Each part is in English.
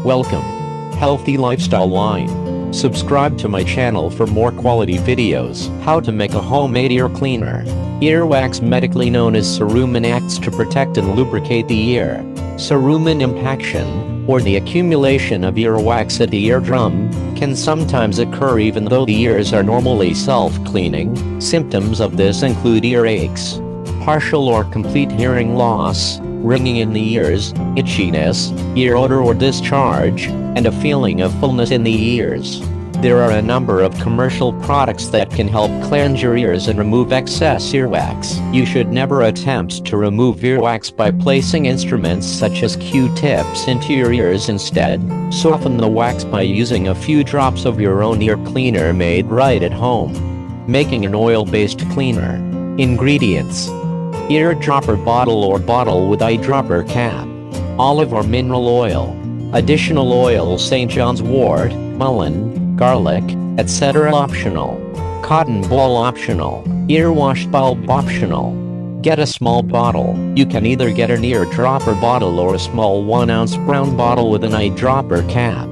Welcome. Healthy Lifestyle Line. Subscribe to my channel for more quality videos. How to make a homemade ear cleaner. Earwax, medically known as cerumen, acts to protect and lubricate the ear. Cerumen impaction, or the accumulation of earwax at the eardrum, can sometimes occur even though the ears are normally self-cleaning. Symptoms of this include earaches, partial or complete hearing loss, ringing in the ears, itchiness, ear odor or discharge, and a feeling of fullness in the ears. There are a number of commercial products that can help cleanse your ears and remove excess earwax. You should never attempt to remove earwax by placing instruments such as Q-tips into your ears. Instead, soften the wax by using a few drops of your own ear cleaner made right at home. Making an oil-based cleaner. Ingredients: eardropper bottle or bottle with eyedropper cap, olive or mineral oil, additional oil St. John's wort, mullein, garlic, etc. optional, cotton ball optional, ear wash bulb optional. Get a small bottle. You can either get an eardropper bottle or a small 1-ounce brown bottle with an eyedropper cap.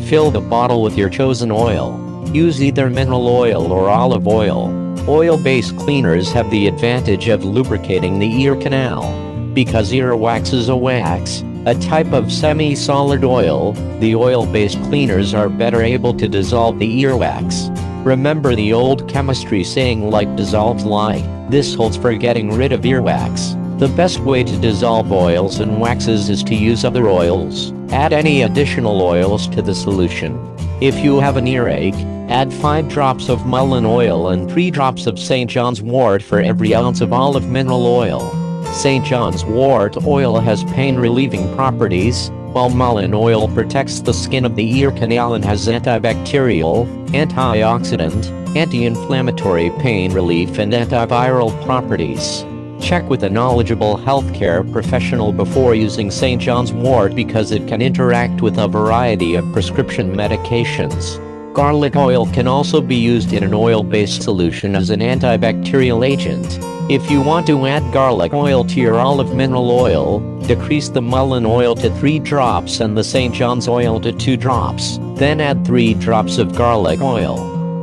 Fill the bottle with your chosen oil. Use either mineral oil or olive oil. Oil-based cleaners have the advantage of lubricating the ear canal. Because earwax is a wax, a type of semi-solid oil, the oil-based cleaners are better able to dissolve the earwax. Remember the old chemistry saying "like dissolves like." This holds for getting rid of earwax. The best way to dissolve oils and waxes is to use other oils. Add any additional oils to the solution. If you have an earache, add 5 drops of mullein oil and 3 drops of St. John's wort for every ounce of olive mineral oil. St. John's wort oil has pain-relieving properties, while mullein oil protects the skin of the ear canal and has antibacterial, antioxidant, anti-inflammatory, pain relief, and antiviral properties. Check with a knowledgeable healthcare professional before using St. John's wort because it can interact with a variety of prescription medications. Garlic oil can also be used in an oil-based solution as an antibacterial agent. If you want to add garlic oil to your olive mineral oil, decrease the mullein oil to 3 drops and the St. John's oil to 2 drops. Then add 3 drops of garlic oil.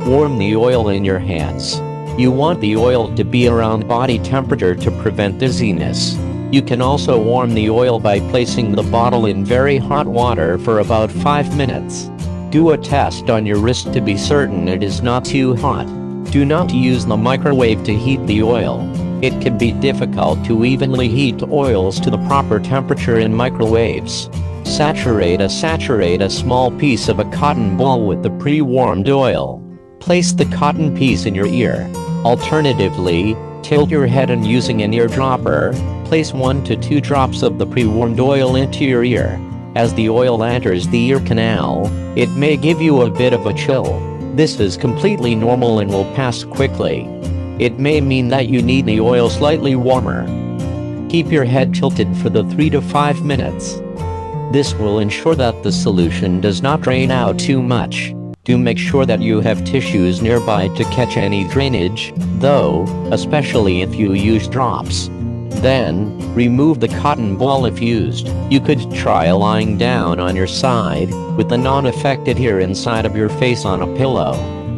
Warm the oil in your hands. You want the oil to be around body temperature to prevent dizziness. You can also warm the oil by placing the bottle in very hot water for about 5 minutes. Do a test on your wrist to be certain it is not too hot. Do not use the microwave to heat the oil. It can be difficult to evenly heat oils to the proper temperature in microwaves. Saturate a small piece of a cotton ball with the pre-warmed oil. Place the cotton piece in your ear. Alternatively, tilt your head and using an eardropper, place 1 to 2 drops of the pre-warmed oil into your ear. As the oil enters the ear canal, it may give you a bit of a chill. This is completely normal and will pass quickly. It may mean that you need the oil slightly warmer. Keep your head tilted for the 3 to 5 minutes. This will ensure that the solution does not drain out too much. Do make sure that you have tissues nearby to catch any drainage, though, especially if you use drops. Then, remove the cotton ball if used. You could try lying down on your side, with the non-affected ear inside of your face on a pillow.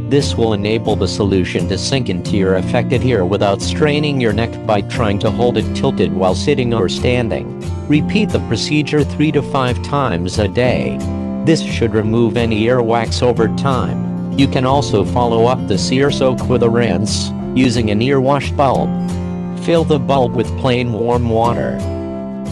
This will enable the solution to sink into your affected ear without straining your neck by trying to hold it tilted while sitting or standing. Repeat the procedure 3 to 5 times a day. This should remove any earwax over time. You can also follow up this ear soak with a rinse, using an ear wash bulb. Fill the bulb with plain warm water.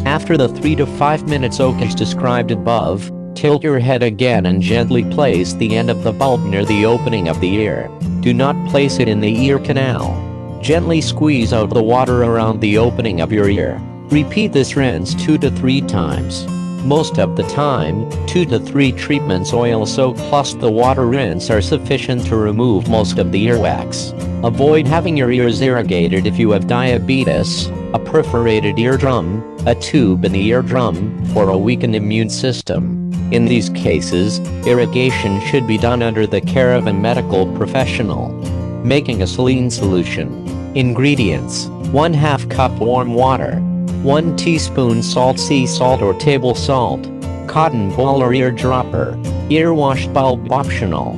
After the 3 to 5 minute soak as described above, tilt your head again and gently place the end of the bulb near the opening of the ear. Do not place it in the ear canal. Gently squeeze out the water around the opening of your ear. Repeat this rinse 2 to 3 times. Most of the time, 2 to 3 treatments oil soak plus the water rinse are sufficient to remove most of the earwax. Avoid having your ears irrigated if you have diabetes, a perforated eardrum, a tube in the eardrum, or a weakened immune system. In these cases, irrigation should be done under the care of a medical professional. Making a saline solution. Ingredients: 1/2 cup warm water, 1 teaspoon salt, sea salt or table salt, Cotton ball or eardropper. Earwash bulb optional.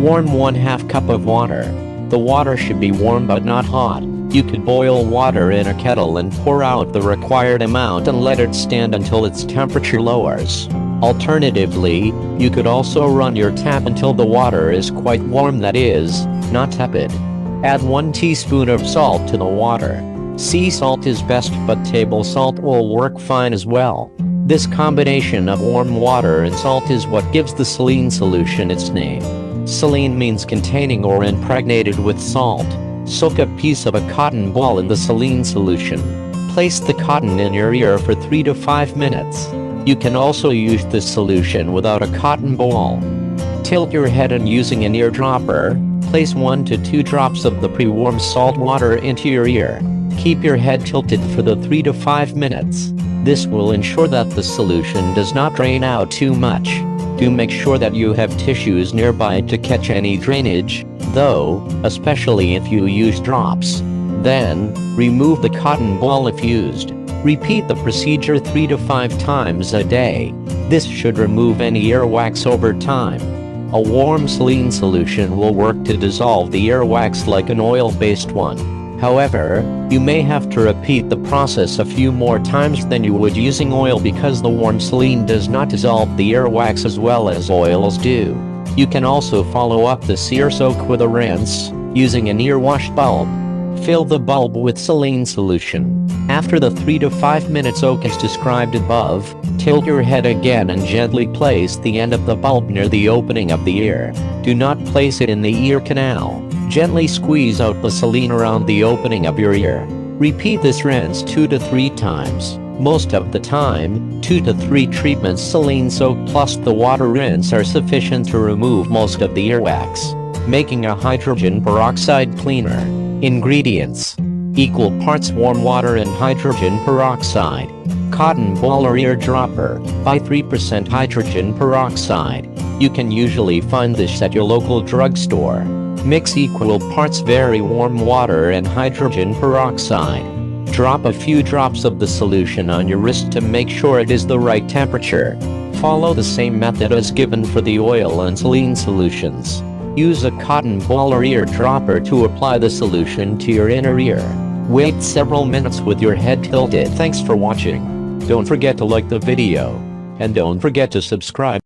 Warm 1/2 cup of water. The water should be warm but not hot. You could boil water in a kettle and pour out the required amount and let it stand until its temperature lowers. Alternatively, you could also run your tap until the water is quite warm, that is, not tepid. Add 1 teaspoon of salt to the water. Sea salt is best, but table salt will work fine as well. This combination of warm water and salt is what gives the saline solution its name. Saline means containing or impregnated with salt. Soak a piece of a cotton ball in the saline solution. Place the cotton in your ear for 3 to 5 minutes. You can also use this solution without a cotton ball. Tilt your head and using an eardropper, place 1 to 2 drops of the pre-warmed salt water into your ear. Keep your head tilted for the 3 to 5 minutes. This will ensure that the solution does not drain out too much. Do make sure that you have tissues nearby to catch any drainage, though, especially if you use drops. Then, remove the cotton ball if used. Repeat the procedure 3 to 5 times a day. This should remove any earwax over time. A warm saline solution will work to dissolve the earwax like an oil-based one. However, you may have to repeat the process a few more times than you would using oil because the warm saline does not dissolve the earwax as well as oils do. You can also follow up this ear soak with a rinse, using an earwash bulb. Fill the bulb with saline solution. After the 3 to 5 minute soak as described above, tilt your head again and gently place the end of the bulb near the opening of the ear. Do not place it in the ear canal. Gently squeeze out the saline around the opening of your ear. Repeat this rinse 2 to 3 times. Most of the time, 2 to 3 treatments saline soak plus the water rinse are sufficient to remove most of the earwax, making a hydrogen peroxide cleaner. Ingredients: equal parts warm water and hydrogen peroxide. Cotton ball or eardropper, by 3% hydrogen peroxide. You can usually find this at your local drugstore. Mix equal parts very warm water and hydrogen peroxide. Drop a few drops of the solution on your wrist to make sure it is the right temperature. Follow the same method as given for the oil and saline solutions. Use a cotton ball or eardropper to apply the solution to your inner ear. Wait several minutes with your head tilted. Thanks for watching. Don't forget to like the video. And don't forget to subscribe.